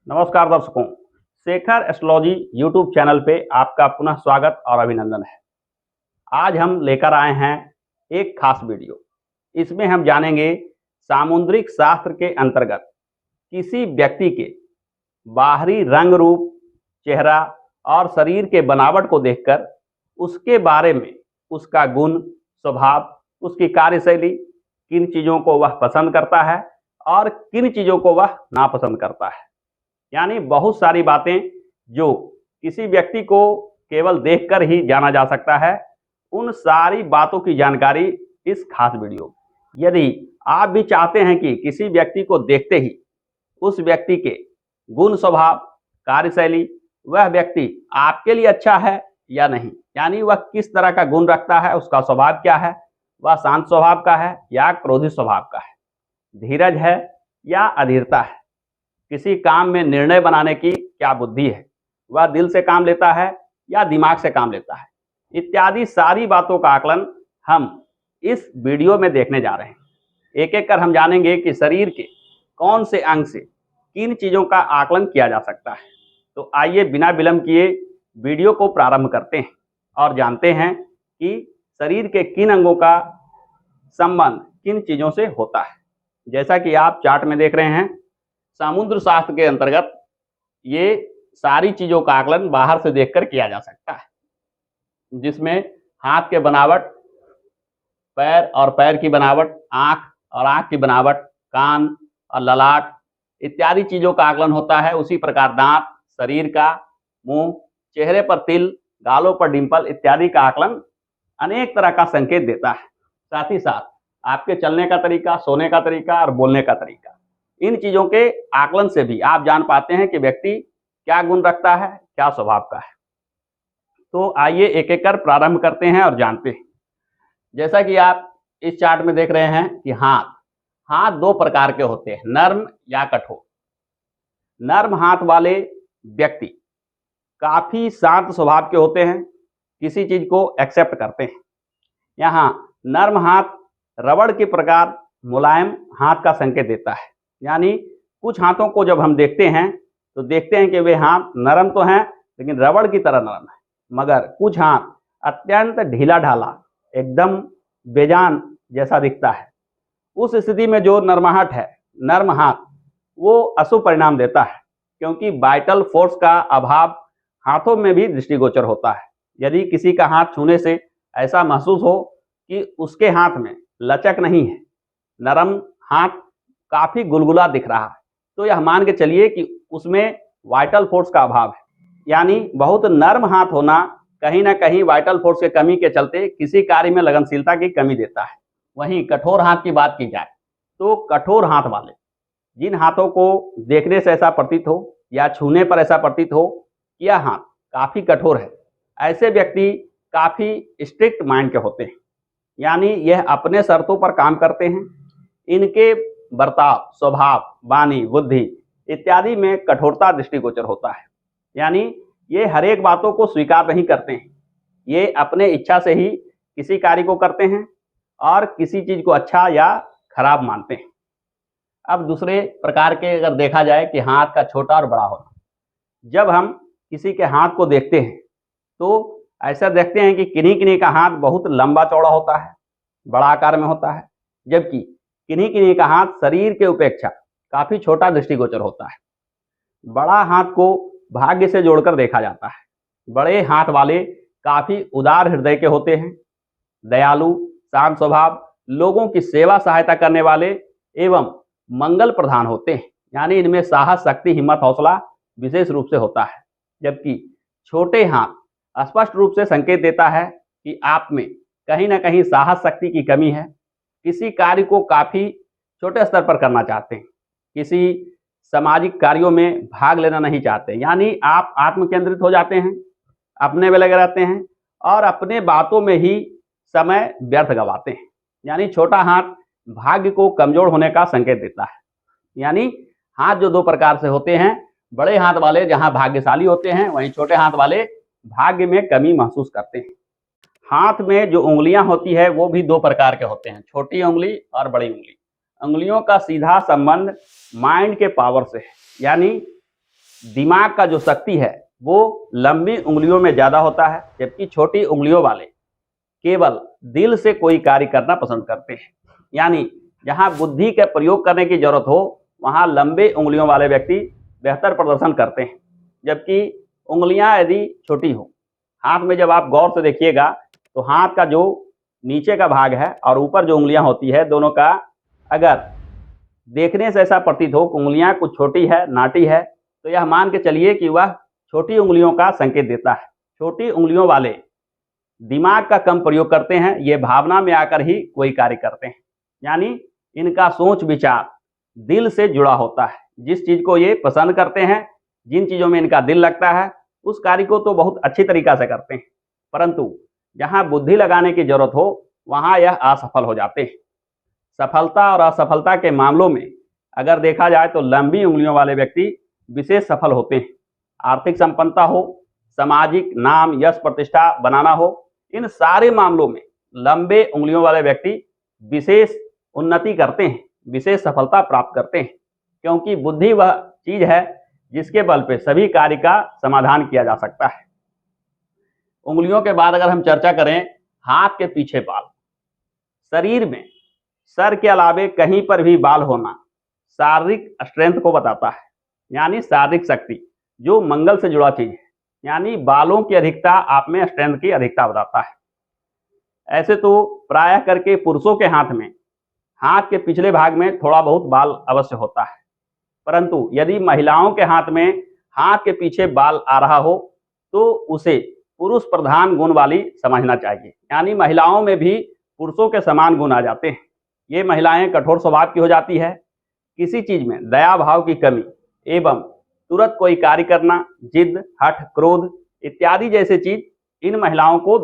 नमस्कार दर्शकों, Shekhar astrology YouTube channel पे आपका पुनः स्वागत और अभिनंदन है। आज हम लेकर आए हैं एक खास वीडियो। इसमें हम जानेंगे सामुद्रिक शास्त्र के अंतर्गत किसी व्यक्ति के बाहरी रंग रूप, चेहरा और शरीर के बनावट को देखकर उसके बारे में उसका गुण, स्वभाव, उसकी कार्यशैली, किन चीज़ों को वह पसंद करता है और किन चीज़ों को वह नापसंद करता है। यानी बहुत सारी बातें जो किसी व्यक्ति को केवल देखकर ही जाना जा सकता है, उन सारी बातों की जानकारी इस खास वीडियो में। यदि आप भी चाहते हैं कि किसी व्यक्ति को देखते ही उस व्यक्ति के गुण, स्वभाव, कार्यशैली, वह व्यक्ति आपके लिए अच्छा है या नहीं, यानी वह किस तरह का गुण रखता है, उसका स्वभाव क्या है, वह शांत स्वभाव का है या क्रोधित स्वभाव का है, धीरज है या अधीरता है, किसी काम में निर्णय बनाने की क्या बुद्धि है, वह दिल से काम लेता है या दिमाग से काम लेता है, इत्यादि सारी बातों का आकलन हम इस वीडियो में देखने जा रहे हैं। एक एक कर हम जानेंगे कि शरीर के कौन से अंग से किन चीज़ों का आकलन किया जा सकता है। तो आइए बिना विलंब किए वीडियो को प्रारंभ करते हैं और जानते हैं कि शरीर के किन अंगों का संबंध किन चीज़ों से होता है। जैसा कि आप चार्ट में देख रहे हैं, समुद्र शास्त्र के अंतर्गत ये सारी चीज़ों का आकलन बाहर से देखकर किया जा सकता है, जिसमें हाथ के बनावट, पैर और पैर की बनावट, आँख और आँख की बनावट, कान और ललाट इत्यादि चीज़ों का आकलन होता है। उसी प्रकार दांत, शरीर का, मुंह, चेहरे पर तिल, गालों पर डिंपल इत्यादि का आकलन अनेक तरह का संकेत देता है। साथ ही साथ आपके चलने का तरीका, सोने का तरीका और बोलने का तरीका, इन चीज़ों के आकलन से भी आप जान पाते हैं कि व्यक्ति क्या गुण रखता है, क्या स्वभाव का है। तो आइए एक एक कर प्रारंभ करते हैं और जानते हैं। जैसा कि आप इस चार्ट में देख रहे हैं कि हाथ दो प्रकार के होते हैं, नर्म या कठोर। नर्म हाथ वाले व्यक्ति काफ़ी शांत स्वभाव के होते हैं, किसी चीज़ को एक्सेप्ट करते हैं। यहाँ नर्म हाथ रबड़ के प्रकार मुलायम हाथ का संकेत देता है। यानी कुछ हाथों को जब हम देखते हैं तो देखते हैं कि वे हाथ नरम तो हैं लेकिन रबड़ की तरह नरम है, मगर कुछ हाथ अत्यंत ढीला ढाला, एकदम बेजान जैसा दिखता है। उस स्थिति में जो नरमाहट है, नर्म हाथ, वो अशुभ परिणाम देता है, क्योंकि वाइटल फोर्स का अभाव हाथों में भी दृष्टिगोचर होता है। यदि किसी का हाथ छूने से ऐसा महसूस हो कि उसके हाथ में लचक नहीं है, नरम हाथ काफ़ी गुलगुला दिख रहा है, तो यह मान के चलिए कि उसमें वाइटल फोर्स का अभाव है। यानी बहुत नर्म हाथ होना कहीं ना कहीं वाइटल फोर्स के कमी के चलते किसी कार्य में लगनशीलता की कमी देता है। वहीं कठोर हाथ की बात की जाए तो कठोर हाथ वाले, जिन हाथों को देखने से ऐसा प्रतीत हो या छूने पर ऐसा प्रतीत हो कि यह हाथ काफ़ी कठोर है, ऐसे व्यक्ति काफ़ी स्ट्रिक्ट माइंड के होते हैं। यानी यह अपने शर्तों पर काम करते हैं। इनके बर्ताव, स्वभाव, वाणी, बुद्धि इत्यादि में कठोरता दृष्टिगोचर होता है। यानी ये हर एक बातों को स्वीकार नहीं करते हैं, ये अपने इच्छा से ही किसी कार्य को करते हैं और किसी चीज़ को अच्छा या खराब मानते हैं। अब दूसरे प्रकार के अगर देखा जाए कि हाथ का छोटा और बड़ा होना, जब हम किसी के हाथ को देखते हैं तो ऐसा देखते हैं कि किन्हीं किन्हीं का हाथ बहुत लंबा चौड़ा होता है, बड़ा आकार में होता है, जबकि किन्हीं किन्हीं का हाथ शरीर के अपेक्षा काफ़ी छोटा दृष्टिगोचर होता है। बड़ा हाथ को भाग्य से जोड़कर देखा जाता है। बड़े हाथ वाले काफ़ी उदार हृदय के होते हैं, दयालु, शांत स्वभाव, लोगों की सेवा सहायता करने वाले एवं मंगल प्रधान होते हैं। यानी इनमें साहस, शक्ति, हिम्मत, हौसला विशेष रूप से होता है। जबकि छोटे हाथ स्पष्ट रूप से संकेत देता है कि आप में कहीं ना कहीं साहस, शक्ति की कमी है, किसी कार्य को काफ़ी छोटे स्तर पर करना चाहते हैं, किसी सामाजिक कार्यों में भाग लेना नहीं चाहते। यानी आप आत्म केंद्रित हो जाते हैं, अपने में लगे रहते हैं और अपने बातों में ही समय व्यर्थ गवाते हैं। यानी छोटा हाथ भाग्य को कमजोर होने का संकेत देता है। यानी हाथ जो दो प्रकार से होते हैं, बड़े हाथ वाले जहाँ भाग्यशाली होते हैं, वहीं छोटे हाथ वाले भाग्य में कमी महसूस करते हैं। हाथ में जो उंगलियां होती है वो भी दो प्रकार के होते हैं, छोटी उंगली और बड़ी उंगली। उंगलियों का सीधा संबंध माइंड के पावर से है। यानी दिमाग का जो शक्ति है वो लंबी उंगलियों में ज़्यादा होता है, जबकि छोटी उंगलियों वाले केवल दिल से कोई कार्य करना पसंद करते हैं। यानी जहाँ बुद्धि का प्रयोग करने की जरूरत हो वहाँ लंबे उंगलियों वाले व्यक्ति बेहतर प्रदर्शन करते हैं, जबकि उंगलियां यदि छोटी हो, हाथ में जब आप गौर से देखिएगा तो हाथ का जो नीचे का भाग है और ऊपर जो उंगलियां होती है दोनों का अगर देखने से ऐसा प्रतीत हो कि उंगलियां कुछ छोटी है, नाटी है, तो यह मान के चलिए कि वह छोटी उंगलियों का संकेत देता है। छोटी उंगलियों वाले दिमाग का कम प्रयोग करते हैं, ये भावना में आकर ही कोई कार्य करते हैं। यानी इनका सोच विचार दिल से जुड़ा होता है। जिस चीज को ये पसंद करते हैं, जिन चीजों में इनका दिल लगता है, उस कार्य को तो बहुत अच्छी तरीका से करते हैं, परंतु जहां बुद्धि लगाने की जरूरत हो वहां यह असफल हो जाते हैं। सफलता और असफलता के मामलों में अगर देखा जाए तो लंबी उंगलियों वाले व्यक्ति विशेष सफल होते हैं। आर्थिक संपन्नता हो, सामाजिक नाम यश प्रतिष्ठा बनाना हो, इन सारे मामलों में लंबे उंगलियों वाले व्यक्ति विशेष उन्नति करते हैं, विशेष सफलता प्राप्त करते हैं, क्योंकि बुद्धि वह चीज है जिसके बल पे सभी कार्य का समाधान किया जा सकता है। उंगलियों के बाद अगर हम चर्चा करें हाथ के पीछे बाल, शरीर में सर के अलावे कहीं पर भी बाल होना शारीरिक स्ट्रेंथ को बताता है, यानी शारीरिक शक्ति जो मंगल से जुड़ा चीज है। यानी बालों की अधिकता आप में स्ट्रेंथ की अधिकता बताता है। ऐसे तो प्रायः करके पुरुषों के हाथ के पिछले भाग में थोड़ा बहुत बाल अवश्य होता है, परंतु यदि महिलाओं के हाथ में हाथ के पीछे बाल आ रहा हो तो उसे पुरुष प्रधान गुण वाली समझना चाहिए। यानी महिलाओं में भी पुरुषों के समान गुण आ जाते हैं। ये महिलाएं कठोर स्वभाव की हो जाती है, किसी चीज में दया भाव की कमी एवं तुरंत कोई कार्य करना, जिद, हठ, क्रोध इत्यादि जैसे चीज इन महिलाओं को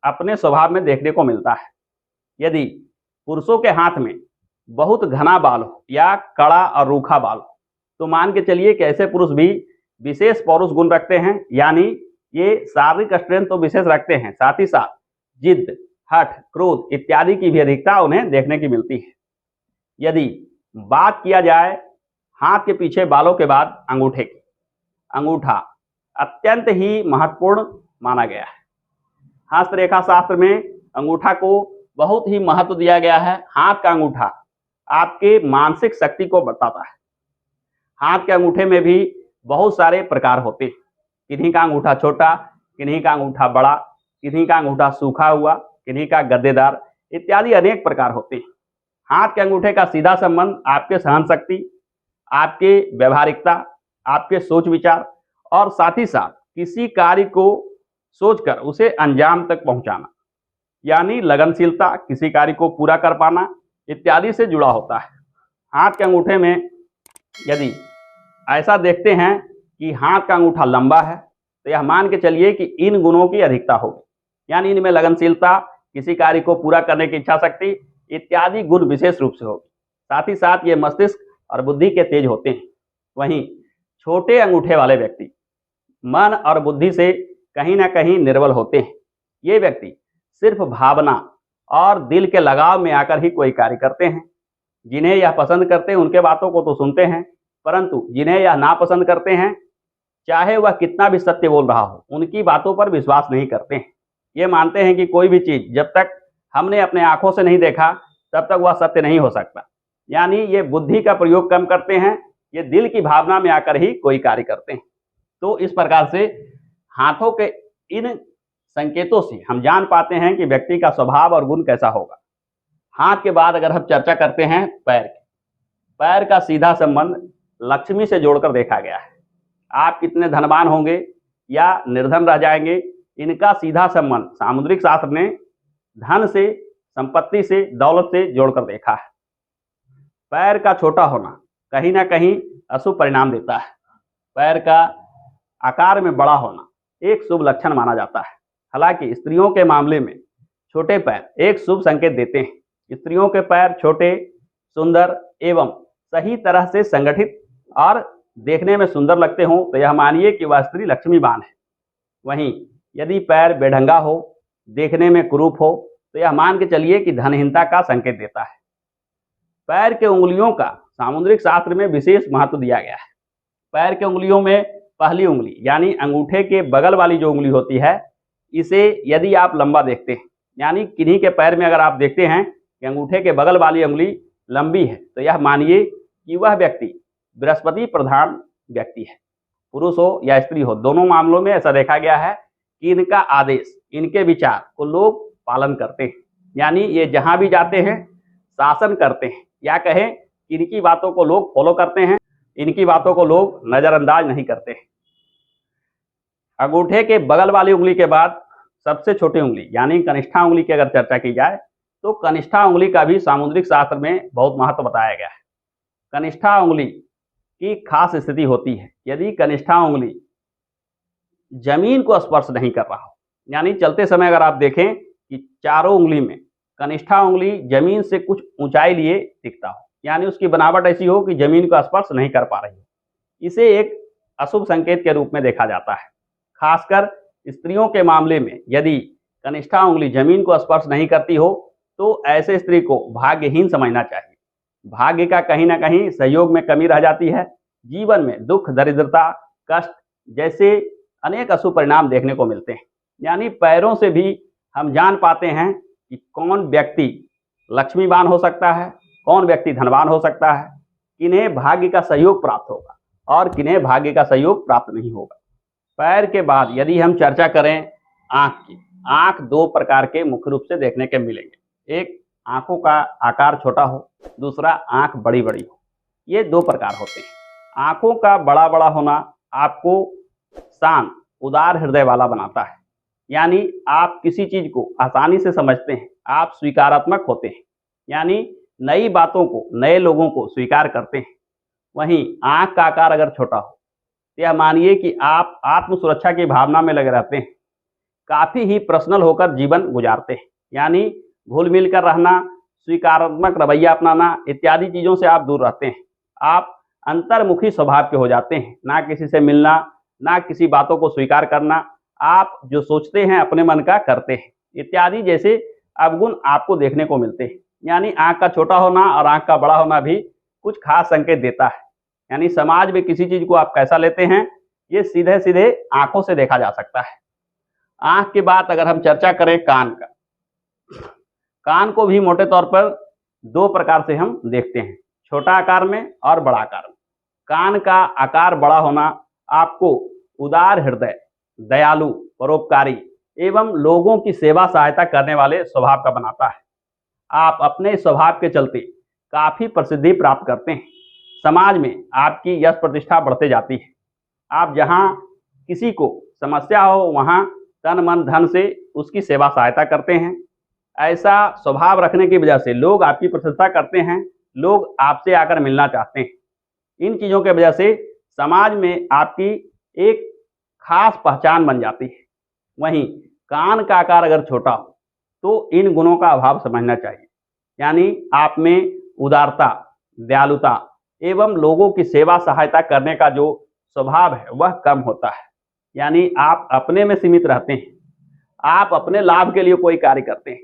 अपने स्वभाव में देखने को मिलता है। यदि पुरुषों के हाथ में बहुत घना बाल हो या कड़ा और रूखा बाल हो तो मान के चलिए कि ऐसे पुरुष भी विशेष पौरुष गुण रखते हैं। यानी ये शारीरिक स्ट्रेंथ तो विशेष रखते हैं, साथ ही साथ जिद, हठ, क्रोध इत्यादि की भी अधिकता उन्हें देखने की मिलती है। यदि बात किया जाए हाथ के पीछे बालों के बाद अंगूठे की, अंगूठा अत्यंत ही महत्वपूर्ण माना गया है। हस्तरेखा शास्त्र में अंगूठा को बहुत ही महत्व दिया गया है। हाथ का अंगूठा आपके मानसिक शक्ति को बताता है। हाथ के अंगूठे में भी बहुत सारे प्रकार होते हैं, किन्हीं का अंगूठा छोटा, किन्हीं का अंगूठा बड़ा, किन्हीं का अंगूठा सूखा हुआ, किन्हीं का गद्देदार इत्यादि अनेक प्रकार होते हैं। हाथ के अंगूठे का सीधा संबंध आपके सहन शक्ति, आपके व्यवहारिकता, आपके सोच विचार और साथ ही साथ किसी कार्य को सोचकर उसे अंजाम तक पहुंचाना, यानी लगनशीलता, किसी कार्य को पूरा कर पाना इत्यादि से जुड़ा होता है। हाथ के अंगूठे में यदि ऐसा देखते हैं कि हाथ का अंगूठा लंबा है तो यह मान के चलिए कि इन गुणों की अधिकता होगी। यानी इनमें लगनशीलता, किसी कार्य को पूरा करने की इच्छा शक्ति इत्यादि गुण विशेष रूप से होगी। साथ ही साथ ये मस्तिष्क और बुद्धि के तेज होते हैं। वहीं छोटे अंगूठे वाले व्यक्ति मन और बुद्धि से कहीं ना कहीं निर्बल होते हैं। ये व्यक्ति सिर्फ भावना और दिल के लगाव में आकर ही कोई कार्य करते हैं। जिन्हें यह पसंद करते हैं उनके बातों को तो सुनते हैं, परंतु जिन्हें यह नापसंद करते हैं चाहे वह कितना भी सत्य बोल रहा हो उनकी बातों पर विश्वास नहीं करते हैं। ये मानते हैं कि कोई भी चीज जब तक हमने अपने आंखों से नहीं देखा तब तक वह सत्य नहीं हो सकता। यानी ये बुद्धि का प्रयोग कम करते हैं, ये दिल की भावना में आकर ही कोई कार्य करते हैं। तो इस प्रकार से हाथों के इन संकेतों से हम जान पाते हैं कि व्यक्ति का स्वभाव और गुण कैसा होगा। हाथ के बाद अगर हम चर्चा करते हैं पैर की, पैर का सीधा संबंध लक्ष्मी से जोड़कर देखा गया है। आप कितने धनवान होंगे या निर्धन रह जाएंगे, इनका सीधा संबंध सामुद्रिक शास्त्र ने धन से, संपत्ति से, दौलत से जोड़कर देखा है। पैर का छोटा होना कहीं ना कहीं अशुभ परिणाम देता है। पैर का आकार में बड़ा होना एक शुभ लक्षण माना जाता है। हालांकि स्त्रियों के मामले में छोटे पैर एक शुभ संकेत देते हैं। स्त्रियों के पैर छोटे, सुंदर एवं सही तरह से संगठित और देखने में सुंदर लगते हों तो यह मानिए कि वह स्त्री लक्ष्मीवान है। वहीं यदि पैर बेढंगा हो, देखने में कुरूप हो तो यह मान के चलिए कि धनहीनता का संकेत देता है। पैर के उंगलियों का सामुद्रिक शास्त्र में विशेष महत्व दिया गया है। पैर के उंगलियों में पहली उंगली यानी अंगूठे के बगल वाली जो उंगली होती है, इसे यदि आप लंबा देखते हैं, यानी किन्हीं के पैर में अगर आप देखते हैं कि अंगूठे के बगल वाली उंगली लंबी है, तो यह मानिए कि वह व्यक्ति बृहस्पति प्रधान व्यक्ति है। पुरुष हो या स्त्री हो, दोनों मामलों में ऐसा देखा गया है कि इनका आदेश, इनके विचार को लोग पालन करते हैं, यानी ये जहां भी जाते हैं शासन करते हैं, या कहें कि इनकी बातों को लोग फॉलो करते हैं, इनकी बातों को लोग नजरअंदाज नहीं करते हैं। अंगूठे के बगल वाली उंगली के बाद सबसे छोटी उंगली यानी कनिष्ठा उंगली की अगर चर्चा की जाए, तो कनिष्ठा उंगली का भी सामुद्रिक शास्त्र में बहुत महत्व बताया गया है। कनिष्ठा उंगली की खास स्थिति होती है यदि कनिष्ठा उंगली जमीन को स्पर्श नहीं कर रहा हो, यानी चलते समय अगर आप देखें कि चारों उंगली में कनिष्ठा उंगली जमीन से कुछ ऊंचाई लिए दिखता हो, यानी उसकी बनावट ऐसी हो कि जमीन को स्पर्श नहीं कर पा रही हो, इसे एक अशुभ संकेत के रूप में देखा जाता है। खासकर स्त्रियों के मामले में यदि कनिष्ठा उंगली जमीन को स्पर्श नहीं करती हो, तो ऐसे स्त्री को भाग्यहीन समझना चाहिए। भाग्य का कहीं ना कहीं सहयोग में कमी रह जाती है। जीवन में दुख, दरिद्रता, कष्ट जैसे अनेक अशुभ परिणाम देखने को मिलते हैं। यानी पैरों से भी हम जान पाते हैं कि कौन व्यक्ति लक्ष्मीवान हो सकता है, कौन व्यक्ति धनवान हो सकता है, किन्हें भाग्य का सहयोग प्राप्त होगा और किन्हें भाग्य का सहयोग प्राप्त नहीं होगा। पैर के बाद यदि हम चर्चा करें आंख की, आंख दो प्रकार के मुख्य रूप से देखने के मिलेंगे। एक आंखों का आकार छोटा हो, दूसरा आंख बड़ी बड़ी हो। ये दो प्रकार होते हैं। आंखों का बड़ा बड़ा होना आपको शांत, उदार हृदय वाला बनाता है, यानी आप किसी चीज को आसानी से समझते हैं, आप स्वीकारात्मक होते हैं, यानी नई बातों को, नए लोगों को स्वीकार करते हैं। वहीं आंख का आकार अगर छोटा हो, यह मानिए कि आप आत्म सुरक्षा की भावना में लगे रहते हैं, काफी ही पर्सनल होकर जीवन गुजारते हैं, यानी घुल मिल कर रहना, स्वीकारात्मक रवैया अपनाना इत्यादि चीजों से आप दूर रहते हैं। आप अंतर्मुखी स्वभाव के हो जाते हैं, ना किसी से मिलना, ना किसी बातों को स्वीकार करना, आप जो सोचते हैं अपने मन का करते हैं इत्यादि जैसे अवगुण आपको देखने को मिलते हैं। यानी आंख का छोटा होना और आंख का बड़ा होना भी कुछ खास संकेत देता है। यानी समाज में किसी चीज को आप कैसा लेते हैं, ये सीधे सीधे आंखों से देखा जा सकता है। आंख के बाद अगर हम चर्चा करें कान का, कान को भी मोटे तौर पर दो प्रकार से हम देखते हैं, छोटा आकार में और बड़ा आकार में। कान का आकार बड़ा होना आपको उदार हृदय, दयालु, परोपकारी एवं लोगों की सेवा सहायता करने वाले स्वभाव का बनाता है। आप अपने स्वभाव के चलते काफी प्रसिद्धि प्राप्त करते हैं। समाज में आपकी यश प्रतिष्ठा बढ़ते जाती है। आप जहां किसी को समस्या हो, वहां तन मन धन से उसकी सेवा सहायता करते हैं। ऐसा स्वभाव रखने की वजह से लोग आपकी प्रशंसा करते हैं, लोग आपसे आकर मिलना चाहते हैं। इन चीजों के वजह से समाज में आपकी एक खास पहचान बन जाती है। वहीं कान का आकार अगर छोटा हो, तो इन गुणों का अभाव समझना चाहिए। यानी आप में उदारता, दयालुता एवं लोगों की सेवा सहायता करने का जो स्वभाव है वह कम होता है। यानी आप अपने में सीमित रहते हैं, आप अपने लाभ के लिए कोई कार्य करते हैं।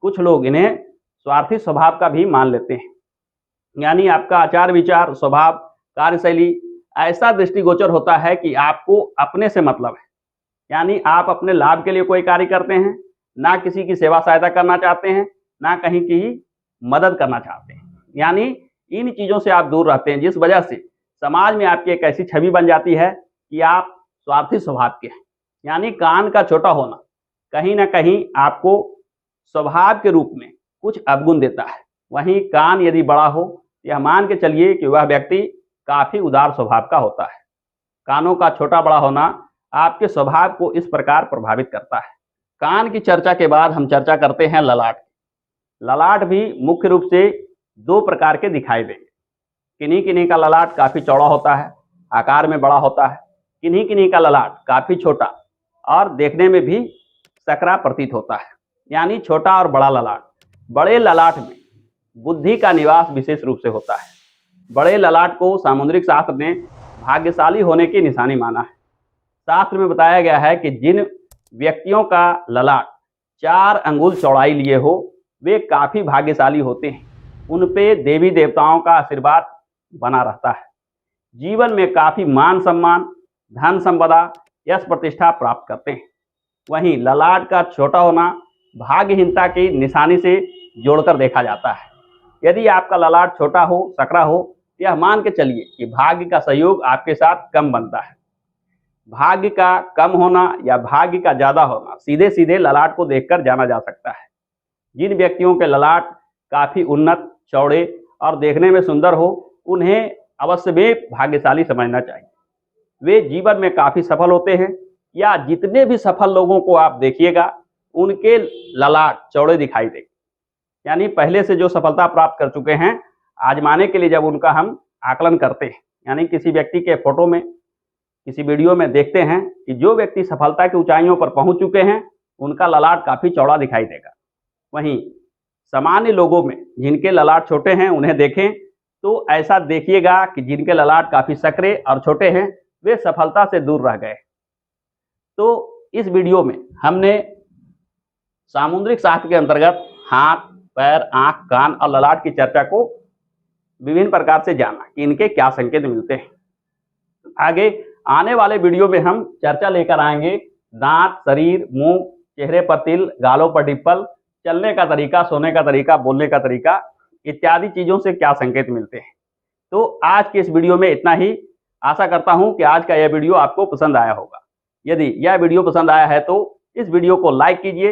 कुछ लोग इन्हें स्वार्थी स्वभाव का भी मान लेते हैं। यानी आपका आचार विचार, स्वभाव, कार्यशैली ऐसा दृष्टिगोचर होता है कि आपको अपने से मतलब है। यानी आप अपने लाभ के लिए कोई कार्य करते हैं, ना किसी की सेवा सहायता करना चाहते हैं, ना कहीं की मदद करना चाहते हैं। यानी इन चीजों से आप दूर रहते हैं, जिस वजह से समाज में आपकी एक ऐसी छवि बन जाती है कि आप स्वार्थी स्वभाव के हैं। यानी कान का छोटा होना कहीं ना कहीं आपको स्वभाव के रूप में कुछ अवगुण देता है। वहीं कान यदि बड़ा हो, यह मान के चलिए कि वह व्यक्ति काफी उदार स्वभाव का होता है। कानों का छोटा बड़ा होना आपके स्वभाव को इस प्रकार प्रभावित करता है। कान की चर्चा के बाद हम चर्चा करते हैं ललाट। ललाट भी मुख्य रूप से दो प्रकार के दिखाई देंगे। किन्हीं किन्हीं का ललाट काफी चौड़ा होता है, आकार में बड़ा होता है। किन्हीं किन्हीं का ललाट काफी छोटा और देखने में भी सकरा प्रतीत होता है। यानी छोटा और बड़ा ललाट। बड़े ललाट में बुद्धि का निवास विशेष रूप से होता है। बड़े ललाट को सामुद्रिक शास्त्र ने भाग्यशाली होने की निशानी माना है। शास्त्र में बताया गया है कि जिन व्यक्तियों का ललाट 4 अंगुल चौड़ाई लिए हो, वे काफी भाग्यशाली होते हैं। उन पे देवी देवताओं का आशीर्वाद बना रहता है। जीवन में काफी मान सम्मान, धन संपदा, यश प्रतिष्ठा प्राप्त करते हैं। वहीं ललाट का छोटा होना भाग्यहीनता की निशानी से जोड़कर देखा जाता है। यदि आपका ललाट छोटा हो, सकरा हो, यह मान के चलिए कि भाग्य का सहयोग आपके साथ कम बनता है। भाग्य का कम होना या भाग्य का ज्यादा होना सीधे सीधे ललाट को देखकर जाना जा सकता है। जिन व्यक्तियों के ललाट काफी उन्नत, चौड़े और देखने में सुंदर हो, उन्हें अवश्य में भाग्यशाली समझना चाहिए। वे जीवन में काफी सफल होते हैं, या जितने भी सफल लोगों को आप देखिएगा उनके ललाट चौड़े दिखाई देंगे। यानी पहले से जो सफलता प्राप्त कर चुके हैं, आजमाने के लिए जब उनका हम आकलन करते हैं, यानी किसी व्यक्ति के फोटो में, किसी वीडियो में देखते हैं कि जो व्यक्ति सफलता की ऊंचाइयों पर पहुंच चुके हैं, उनका ललाट काफी चौड़ा दिखाई देगा। वहीं सामान्य लोगों में जिनके ललाट छोटे हैं, उन्हें देखें तो ऐसा देखिएगा कि जिनके ललाट काफी सकरे और छोटे हैं, वे सफलता से दूर रह गए। तो इस वीडियो में हमने सामुद्रिक शास्त्र के अंतर्गत हाथ, पैर, आंख, कान और ललाट की चर्चा को विभिन्न प्रकार से जाना कि इनके क्या संकेत मिलते हैं। आगे आने वाले वीडियो में हम चर्चा लेकर आएंगे दांत, शरीर, मुंह, चेहरे पर तिल, गालों पर डिंपल, चलने का तरीका, सोने का तरीका, बोलने का तरीका इत्यादि चीजों से क्या संकेत मिलते हैं। तो आज के इस वीडियो में इतना ही। आशा करता हूं कि आज का यह वीडियो आपको पसंद आया होगा। यदि यह वीडियो पसंद आया है तो इस वीडियो को लाइक कीजिए,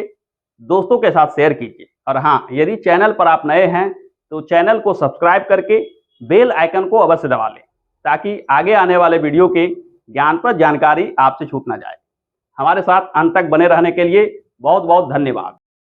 दोस्तों के साथ शेयर कीजिए, और हाँ, यदि चैनल पर आप नए हैं तो चैनल को सब्सक्राइब करके बेल आइकन को अवश्य दबा लें, ताकि आगे आने वाले वीडियो के ज्ञानप्रद जानकारी आपसे छूट ना जाए। हमारे साथ अंत तक बने रहने के लिए बहुत बहुत धन्यवाद।